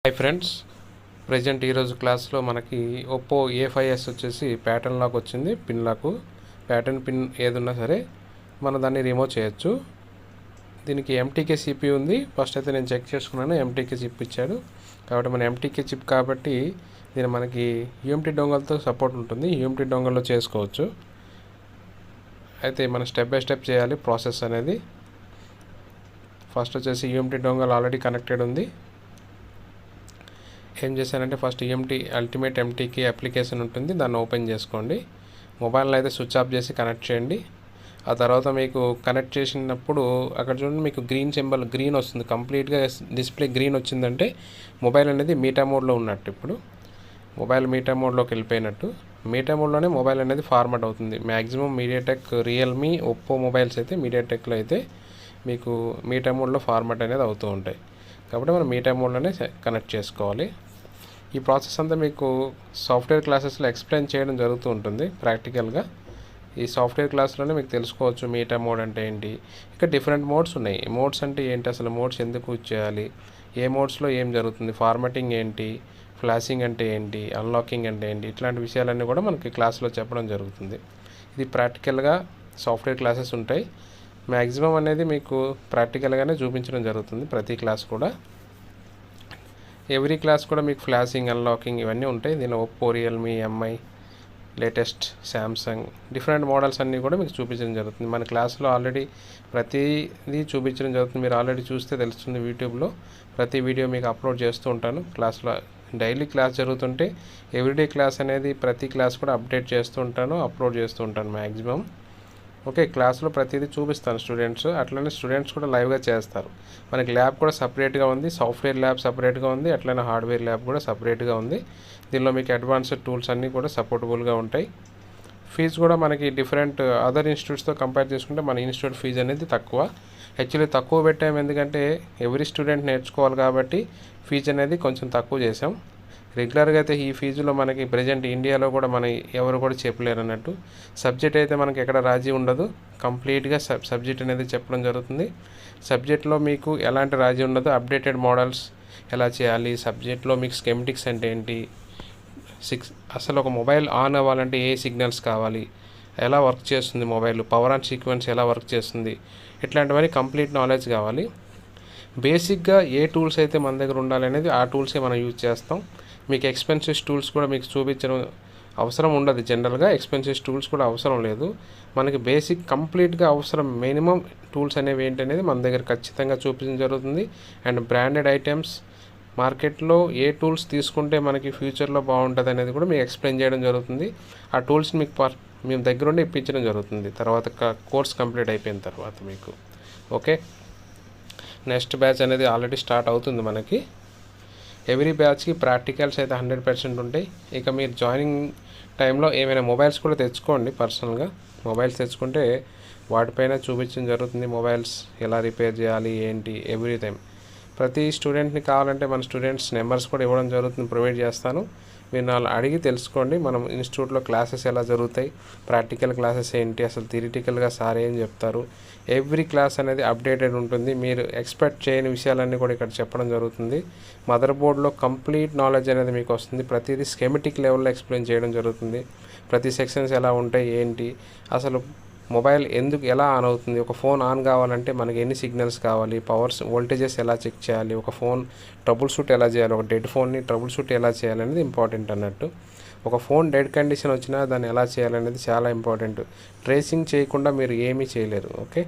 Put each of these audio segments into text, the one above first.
Hi friends, present ఈరోజు క్లాస్లో మనకి ఒప్పో A5S వచ్చేసి ప్యాటర్న్ లాక్ వచ్చింది. పిన్ లాక్ ప్యాటర్న్ పిన్ ఏదున్నా సరే మనం దాన్ని రిమూవ్ చేయొచ్చు. దీనికి ఎంటీకే CPU ఉంది. ఫస్ట్ అయితే నేను చెక్ చేసుకున్నాను, ఎంటీకే చిప్ ఇచ్చాడు కాబట్టి మన ఎంటీకే చిప్ కాబట్టి దీని మనకి యూఎంటీ డొంగల్తో సపోర్ట్ ఉంటుంది. యూఎంటీ డొంగల్లో చేసుకోవచ్చు. అయితే మనం స్టెప్ బై స్టెప్ చేయాలి ప్రాసెస్ అనేది. ఫస్ట్ వచ్చేసి యూఎంటీ డొంగల్ ఆల్రెడీ కనెక్టెడ్ ఉంది. ఏం చేశానంటే ఫస్ట్ అల్టిమేట్ ఎంటీకి అప్లికేషన్ ఉంటుంది, దాన్ని ఓపెన్ చేసుకోండి. మొబైల్లో అయితే స్విచ్ ఆఫ్ చేసి కనెక్ట్ చేయండి. ఆ తర్వాత మీకు కనెక్ట్ చేసినప్పుడు అక్కడ చూడండి, మీకు గ్రీన్ సింబల్ గ్రీన్ వస్తుంది. కంప్లీట్గా డిస్ప్లే గ్రీన్ వచ్చిందంటే మొబైల్ అనేది మీటా మోడ్లో ఉన్నట్టు. ఇప్పుడు మొబైల్ మీటా మోడ్లోకి వెళ్ళిపోయినట్టు. మీటా మోడ్లోనే మొబైల్ అనేది ఫార్మాట్ అవుతుంది. Maximum MediaTek, Realme, Oppo mobiles అయితే మీడియాటెక్లో అయితే మీకు మీటా మోడ్లో ఫార్మాట్ అనేది అవుతూ ఉంటాయి. కాబట్టి మనం మీటా మోడ్లోనే కనెక్ట్ చేసుకోవాలి. ఈ ప్రాసెస్ అంతా మీకు సాఫ్ట్వేర్ క్లాసెస్లో ఎక్స్ప్లెయిన్ చేయడం జరుగుతూ ఉంటుంది ప్రాక్టికల్గా. ఈ సాఫ్ట్వేర్ క్లాస్లోనే మీకు తెలుసుకోవచ్చు మీటా మోడ్ అంటే ఏంటి. ఇక్కడ డిఫరెంట్ మోడ్స్ ఉన్నాయి. మోడ్స్ అంటే ఏంటి, అసలు మోడ్స్ ఎందుకు చేయాలి, ఏ మోడ్స్లో ఏం జరుగుతుంది, ఫార్మాటింగ్ ఏంటి, ఫ్లాషింగ్ అంటే ఏంటి, అన్లాకింగ్ అంటే ఏంటి, ఇట్లాంటి విషయాలన్నీ కూడా మనకి క్లాస్లో చెప్పడం జరుగుతుంది. ఇది ప్రాక్టికల్గా సాఫ్ట్వేర్ క్లాసెస్ ఉంటాయి. మ్యాక్సిమం అనేది మీకు ప్రాక్టికల్గానే చూపించడం జరుగుతుంది ప్రతి క్లాస్ కూడా. ఎవ్రీ క్లాస్ కూడా మీకు ఫ్లాషింగ్, అన్లాకింగ్ ఇవన్నీ ఉంటాయి. దీనిలో Oppo, Realme, MI, latest Samsung different models అన్నీ కూడా మీకు చూపించడం జరుగుతుంది. మన క్లాస్లో ఆల్రెడీ ప్రతిదీ చూపించడం జరుగుతుంది. మీరు ఆల్రెడీ చూస్తే తెలుస్తుంది. యూట్యూబ్లో ప్రతి వీడియో మీకు అప్లోడ్ చేస్తూ ఉంటాను. క్లాస్లో డైలీ క్లాస్ జరుగుతుంటే ఎవ్రీడే క్లాస్ అనేది ప్రతి క్లాస్ కూడా అప్డేట్ చేస్తూ ఉంటాను, అప్లోడ్ చేస్తూ ఉంటాను మ్యాక్సిమం. ఓకే, క్లాస్లో ప్రతిదీ చూపిస్తాను స్టూడెంట్స్. అట్లనే స్టూడెంట్స్ కూడా లైవ్గా చేస్తారు. మనకి ల్యాబ్ కూడా సపరేట్గా ఉంది, సాఫ్ట్వేర్ ల్యాబ్ సపరేట్గా ఉంది, అట్లనే హార్డ్వేర్ ల్యాబ్ కూడా సపరేట్గా ఉంది. దీనిలో మీకు అడ్వాన్స్డ్ టూల్స్ అన్నీ కూడా సపోర్టబుల్గా ఉంటాయి. ఫీజు కూడా మనకి డిఫరెంట్ అదర్ ఇన్స్టిట్యూట్స్తో కంపేర్ చేసుకుంటే మన ఇన్స్టిట్యూట్ ఫీజు అనేది తక్కువ. యాక్చువల్లీ తక్కువ పెట్టాము, ఎందుకంటే ఎవ్రీ స్టూడెంట్ నేర్చుకోవాలి కాబట్టి ఫీజు అనేది కొంచెం తక్కువ చేసాం. రెగ్యులర్గా అయితే ఈ ఫీజులో మనకి ప్రజెంట్ ఇండియాలో కూడా మన ఎవరు కూడా చెప్పలేరు అన్నట్టు. సబ్జెక్ట్ అయితే మనకి ఎక్కడ రాజీ ఉండదు. కంప్లీట్గా సబ్జెక్ట్ అనేది చెప్పడం జరుగుతుంది. సబ్జెక్ట్లో మీకు ఎలాంటి రాజీ ఉండదు. అప్డేటెడ్ మోడల్స్ ఎలా చేయాలి, సబ్జెక్ట్లో మీకు స్కెమెటిక్స్ అంటే ఏంటి, అసలు ఒక మొబైల్ ఆన్ అవ్వాలంటే ఏ సిగ్నల్స్ కావాలి, ఎలా వర్క్ చేస్తుంది మొబైల్, పవర్ ఆన్ సీక్వెన్స్ ఎలా వర్క్ చేస్తుంది, ఇట్లాంటివన్నీ కంప్లీట్ నాలెడ్జ్ కావాలి. బేసిక్గా ఏ టూల్స్ అయితే మన దగ్గర ఉండాలి అనేది ఆ టూల్సే మనం యూజ్ చేస్తాం. మీకు ఎక్స్పెన్సివ్ టూల్స్ కూడా మీకు చూపించడం అవసరం ఉండదు. జనరల్గా ఎక్స్పెన్సివ్ టూల్స్ కూడా అవసరం లేదు. మనకి బేసిక్ కంప్లీట్గా అవసరం మినిమం టూల్స్ అనేవి ఏంటనేది మన దగ్గర ఖచ్చితంగా చూపించడం జరుగుతుంది. అండ్ బ్రాండెడ్ ఐటమ్స్ మార్కెట్లో ఏ టూల్స్ తీసుకుంటే మనకి ఫ్యూచర్లో బాగుంటుంది అనేది కూడా మీకు ఎక్స్ప్లెయిన్ చేయడం జరుగుతుంది. ఆ టూల్స్ మీకు మేము దగ్గరుండి ఇప్పించడం జరుగుతుంది తర్వాత కోర్స్ కంప్లీట్ అయిపోయిన తర్వాత మీకు. ఓకే, నెక్స్ట్ బ్యాచ్ అనేది ఆల్రెడీ స్టార్ట్ అవుతుంది మనకి. ఎవ్రీ బ్యాచ్కి ప్రాక్టికల్స్ అయితే 100% ఉంటాయి. ఇక మీరు జాయినింగ్ టైంలో ఏమైనా మొబైల్స్ కూడా తెచ్చుకోండి. పర్సనల్గా మొబైల్స్ తెచ్చుకుంటే వాటిపైన చూపించడం జరుగుతుంది. మొబైల్స్ ఎలా రిపేర్ చేయాలి ఏంటి ఎవ్రీ టైం. ప్రతి స్టూడెంట్ని కావాలంటే మన స్టూడెంట్స్ నెంబర్స్ కూడా ఇవ్వడం జరుగుతుంది, ప్రొవైడ్ చేస్తాను. మీరు నాలుగు అడిగి తెలుసుకోండి. మనం ఇన్స్టిట్యూట్లో క్లాసెస్ ఎలా జరుగుతాయి, ప్రాక్టికల్ క్లాసెస్ ఏంటి, అసలు థియరిటికల్గా సార్ ఏం చెప్తారు, ఎవ్రీ క్లాస్ అనేది అప్డేటెడ్ ఉంటుంది. మీరు ఎక్స్పెక్ట్ చేయని విషయాలన్నీ కూడా ఇక్కడ చెప్పడం జరుగుతుంది. మదర్ బోర్డ్లో కంప్లీట్ నాలెడ్జ్ అనేది మీకు వస్తుంది. ప్రతిదీ స్కెమెటిక్ లెవెల్లో ఎక్స్ప్లెయిన్ చేయడం జరుగుతుంది. ప్రతి సెక్షన్స్ ఎలా ఉంటాయి ఏంటి, అసలు మొబైల్ ఎందుకు ఎలా ఆన్ అవుతుంది, ఒక ఫోన్ ఆన్ కావాలంటే మనకి ఎన్ని సిగ్నల్స్ కావాలి, పవర్స్ వోల్టేజెస్ ఎలా చెక్ చేయాలి, ఒక ఫోన్ ట్రబుల్ షూట్ ఎలా చేయాలి, ఒక డెడ్ ఫోన్ని ట్రబుల్ షూట్ ఎలా చేయాలి అనేది ఇంపార్టెంట్ అన్నట్టు. ఒక ఫోన్ డెడ్ కండిషన్ వచ్చినా దాన్ని ఎలా చేయాలనేది చాలా ఇంపార్టెంట్. ట్రేసింగ్ చేయకుండా మీరు ఏమీ చేయలేరు. ఓకే,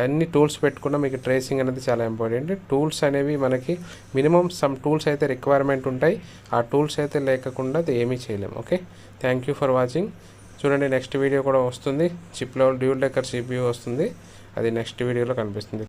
అన్ని టూల్స్ పెట్టుకున్నా మీకు ట్రేసింగ్ అనేది చాలా ఇంపార్టెంట్. టూల్స్ అనేవి మనకి మినిమం సమ్ టూల్స్ అయితే రిక్వైర్మెంట్ ఉంటాయి. ఆ టూల్స్ అయితే లేకుండా ఏమీ చేయలేము. Okay, thank you for watching. చూడండి, నెక్స్ట్ వీడియో కూడా వస్తుంది. చిప్లో డ్యూల్ డెక్కర్ CPU వస్తుంది, అది నెక్స్ట్ వీడియోలో కనిపిస్తుంది.